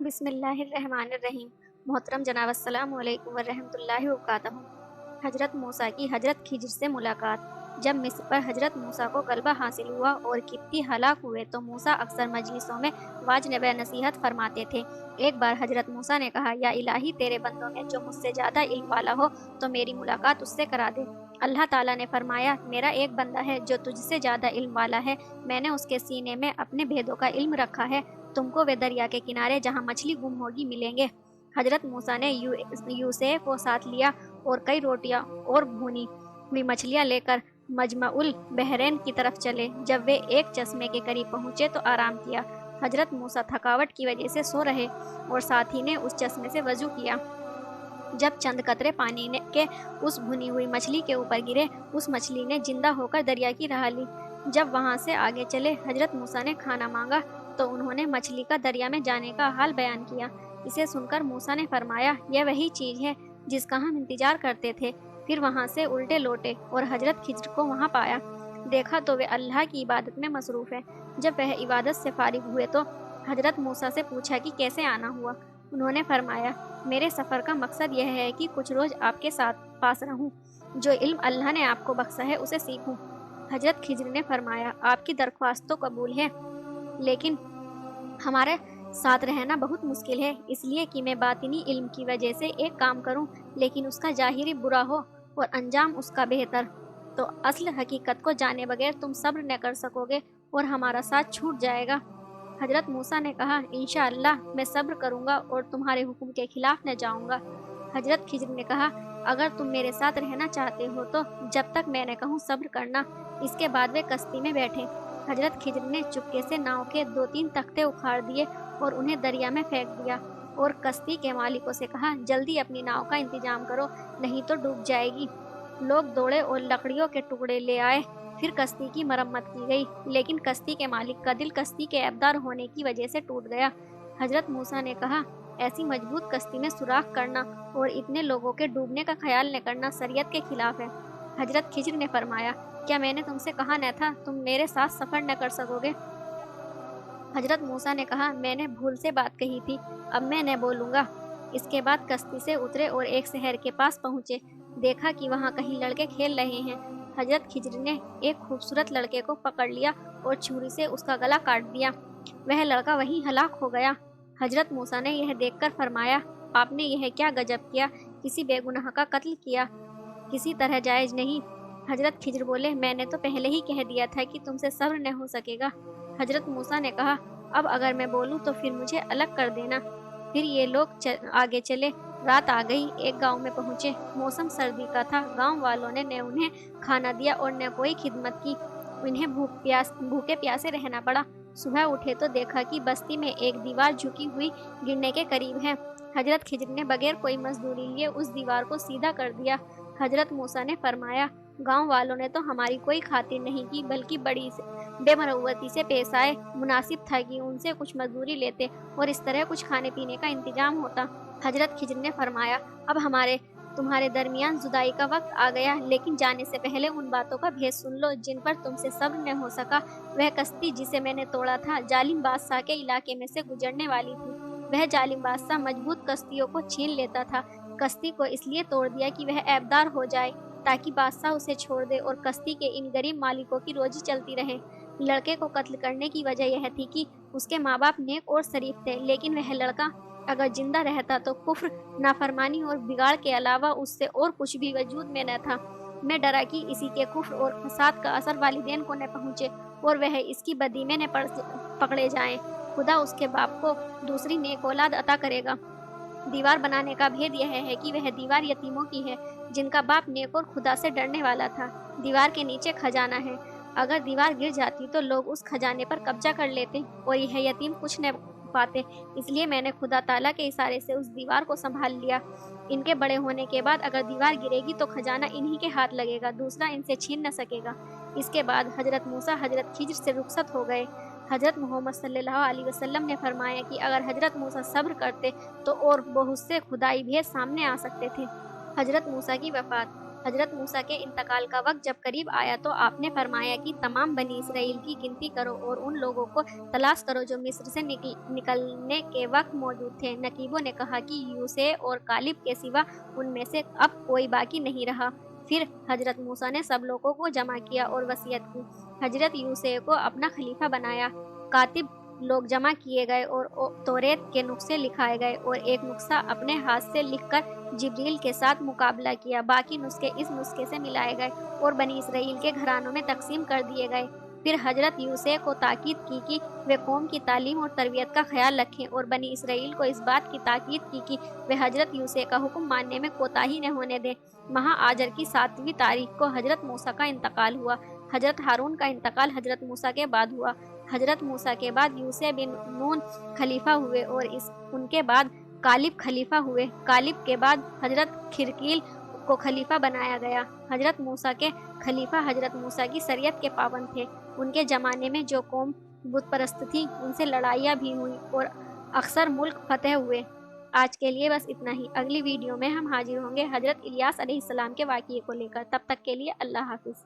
बिस्मिल्लाहिर्रहमानिर्रहीम। मोहतरम जनाब अस्सलाम वालेकुम वरहमतुल्लाहि वबरकातुहू। हजरत मूसा की हजरत खिज्र से मुलाकात। जब मिस्र पर हजरत मूसा को गलबा हासिल हुआ और किप्ती हलाक हुए तो मूसा अक्सर मजलिसों में वाजब नसीहत फरमाते थे। एक बार हजरत मूसा ने कहा, या इलाही, तेरे बंदों में जो मुझसे ज़्यादा इल्म वाला हो तो मेरी मुलाकात उससे करा दे। अल्लाह ताला ने फरमाया, मेरा एक बंदा है जो तुझसे ज़्यादा इल्म वाला है। मैंने उसके सीने में अपने भेदों का इल्म रखा है। तुमको वे दरिया के किनारे जहाँ मछली गुम होगी मिलेंगे। हजरत मूसा ने यूसुफ को साथ लिया और कई रोटियां और भुनी हुई मछलियां लेकर मजमउल बहरैन की तरफ चले। जब वे एक चश्मे के करीब पहुंचे तो आराम किया। हजरत मूसा थकावट की वजह से सो रहे और साथी ने उस चश्मे से वजू किया। जब चंद कतरे पानी के उस भुनी हुई मछली के ऊपर गिरे, उस मछली ने जिंदा होकर दरिया की राह ली। जब वहां से आगे चले, हजरत मूसा ने खाना मांगा तो उन्होंने मछली का दरिया में जाने का हाल बयान किया। इसे सुनकर मूसा ने फरमाया, यह वही चीज है जिसका हम इंतजार करते थे। फिर वहां से उल्टे लौटे और हजरत खिज्र को वहां पाया। देखा तो वे अल्लाह की इबादत में मसरूफ है। जब वह इबादत से फारिग हुए तो हजरत मूसा से पूछा कि कैसे आना हुआ। उन्होंने फरमाया, मेरे सफ़र का मकसद यह है कि कुछ रोज़ आपके साथ पास रहूं, जो इल्म अल्लाह ने आपको बख्शा है उसे सीखूं। हजरत खिज्र ने फरमाया, आपकी दरख्वास्त तो कबूल है, लेकिन हमारे साथ रहना बहुत मुश्किल है, इसलिए कि मैं बातिनी इल्म की वजह से एक काम करूं, लेकिन उसका जाहिरी बुरा हो और अंजाम उसका बेहतर, तो असल हकीकत को जाने बगैर तुम सब्र न कर सकोगे और हमारा साथ छूट जाएगा। हजरत मूसा ने कहा, इंशाअल्लाह मैं सब्र करूंगा और तुम्हारे हुक्म के खिलाफ न जाऊंगा। हजरत खिज्र ने कहा, अगर तुम मेरे साथ रहना चाहते हो तो जब तक मैं न कहूँ सब्र करना। इसके बाद वे कश्ती में बैठे। हजरत खिज्र ने चुपके से नाव के 2-3 तख्ते उखाड़ दिए और उन्हें दरिया में फेंक दिया और कश्ती के मालिकों से कहा, जल्दी अपनी नाव का इंतजाम करो, नहीं तो डूब जाएगी। लोग दौड़े और लकड़ियों के टुकड़े ले आए। फिर कश्ती की मरम्मत की गई, लेकिन कश्ती के मालिक का दिल कश्ती के ऐबदार होने की वजह से टूट गया। हजरत मूसा ने कहा, ऐसी मजबूत कश्ती में सुराख करना और इतने लोगों के डूबने का ख्याल न करना शरीयत के खिलाफ है। हजरत खिज्र ने फरमाया, क्या मैंने तुमसे कहा न था तुम मेरे साथ सफर न कर सकोगे। हजरत मूसा ने कहा, मैंने भूल से बात कही थी, अब मैं न बोलूँगा। इसके बाद कश्ती से उतरे और एक शहर के पास पहुँचे। देखा कि वहाँ कहीं लड़के खेल रहे हैं। हजरत खिज्र ने एक खूबसूरत लड़के को पकड़ लिया और छुरी से उसका गला काट दिया। वह लड़का वहीं हलाक हो गया। हजरत मूसा ने यह देखकर फरमाया, आपने यह क्या गजब किया, किसी बेगुनाह का कत्ल किया, किसी तरह जायज नहीं। हजरत खिज्र बोले, मैंने तो पहले ही कह दिया था कि तुमसे सब्र न हो सकेगा। हजरत मूसा ने कहा, अब अगर मैं बोलूं तो फिर मुझे अलग कर देना। फिर ये लोग आगे चले। रात आ गई, एक गांव में पहुंचे। मौसम सर्दी का था। गांव वालों ने न उन्हें खाना दिया और न कोई खिदमत की। उन्हें भूखे प्यासे रहना पड़ा। सुबह उठे तो देखा कि बस्ती में एक दीवार झुकी हुई गिरने के करीब है। हजरत खिज्र ने बगैर कोई मजदूरी लिए उस दीवार को सीधा कर दिया। हजरत मूसा ने फरमाया, गांव वालों ने तो हमारी कोई खातिर नहीं की, बल्कि बड़ी बेमरवती से पेश आए। मुनासिब था कि उनसे कुछ मजदूरी लेते और इस तरह कुछ खाने पीने का इंतजाम होता। हजरत खिज्र ने फरमाया, अब तुम्हारे दरमियान जुदाई का वक्त आ गया, लेकिन जाने से पहले उन बातों का भेद सुन लो जिन पर तुमसे सब्र न हो सका। वह कश्ती जिसे मैंने तोड़ा था, जालिम बादशाह के इलाके में से गुजरने वाली थी। वह जालिम बादशाह मजबूत कश्तियों को छीन लेता था। कश्ती को इसलिए तोड़ दिया कि वह ऐबदार हो जाए, ताकि बादशाह उसे छोड़ दे और कश्ती के इन गरीब मालिकों की रोजी चलती रहे। लड़के को कत्ल करने की वजह यह थी कि उसके माँ बाप नेक और शरीफ थे, लेकिन वह लड़का अगर जिंदा रहता तो कुफ्र, नाफरमानी और बिगाड़ के अलावा उससे और कुछ भी वजूद में न था। मैं डरा कि इसी के कुफ्र और फसाद का असर वालिदैन को न पहुँचे और वह इसकी बदी में न पकड़े जाएं। खुदा उसके बाप को दूसरी नेक औलाद अता करेगा। दीवार बनाने का भेद यह है कि वह दीवार यतीमों की है, जिनका बाप नेक और खुदा से डरने वाला था। दीवार के नीचे खजाना है। अगर दीवार गिर जाती तो लोग उस खजाने पर कब्जा कर लेते और यह यतीम कुछ न पाते। इसलिए मैंने खुदा ताला के इशारे से उस दीवार को संभाल लिया। इनके बड़े होने के बाद अगर दीवार गिरेगी तो खजाना इन्हीं के हाथ लगेगा, दूसरा इनसे छीन न सकेगा। इसके बाद हजरत मूसा हजरत खिज्र से रुखसत हो गए। हजरत मोहम्मद सल्लल्लाहु अलैहि वसल्लम ने फरमाया कि अगर हजरत मूसा सब्र करते तो और बहुत से खुदाई भेद सामने आ सकते थे। हजरत मूसा की वफात। حضرت موسیٰ کے انتقال کا وقت جب قریب آیا تو آپ نے فرمایا کہ تمام بنی اسرائیل کی گنتی کرو اور ان لوگوں کو تلاش کرو جو مصر سے نکلنے کے وقت موجود تھے۔ نقیبوں نے کہا کہ یوشع اور کالب کے سوا ان میں سے اب کوئی باقی نہیں رہا۔ پھر حضرت موسیٰ نے سب لوگوں کو جمع کیا اور وصیت کی۔ حضرت یوشع کو اپنا خلیفہ بنایا۔ کاتب لوگ جمع کیے گئے اور توریت کے نسخے لکھائے گئے اور ایک نسخہ اپنے ہاتھ سے لکھ کر جبریل کے ساتھ مقابلہ کیا۔ باقی نسخے اس نسخے سے ملائے گئے اور بنی اسرائیل کے گھرانوں میں تقسیم کر دیے گئے۔ پھر حضرت یوشع کو تاکید کی کہ وہ قوم کی تعلیم اور تربیت کا خیال رکھیں اور بنی اسرائیل کو اس بات کی تاکید کی کہ وہ حضرت یوشع کا حکم ماننے میں کوتاہی نہ ہونے دیں۔ ماہ آذر کی 7ویں تاریخ کو حضرت موسیٰ کا انتقال ہوا۔ حضرت ہارون کا انتقال حضرت موسیٰ کے بعد ہوا۔ حضرت موسیٰ کے بعد یوشع بن نون خلیفہ ہوئے اور ان کے بعد کالب خلیفہ ہوئے۔ کالب کے بعد حضرت خرقیل کو خلیفہ بنایا گیا۔ حضرت موسیٰ کے خلیفہ حضرت موسیٰ کی شریعت کے پابند تھے۔ ان کے زمانے میں جو قوم بت پرست تھی ان سے لڑائیاں بھی ہوئیں اور اکثر ملک فتح ہوئے۔ آج کے لیے بس اتنا ہی۔ اگلی ویڈیو میں ہم حاضر ہوں گے حضرت الیاس علیہ السلام کے واقعے کو لے کر۔ تب تک کے لیے اللہ حافظ۔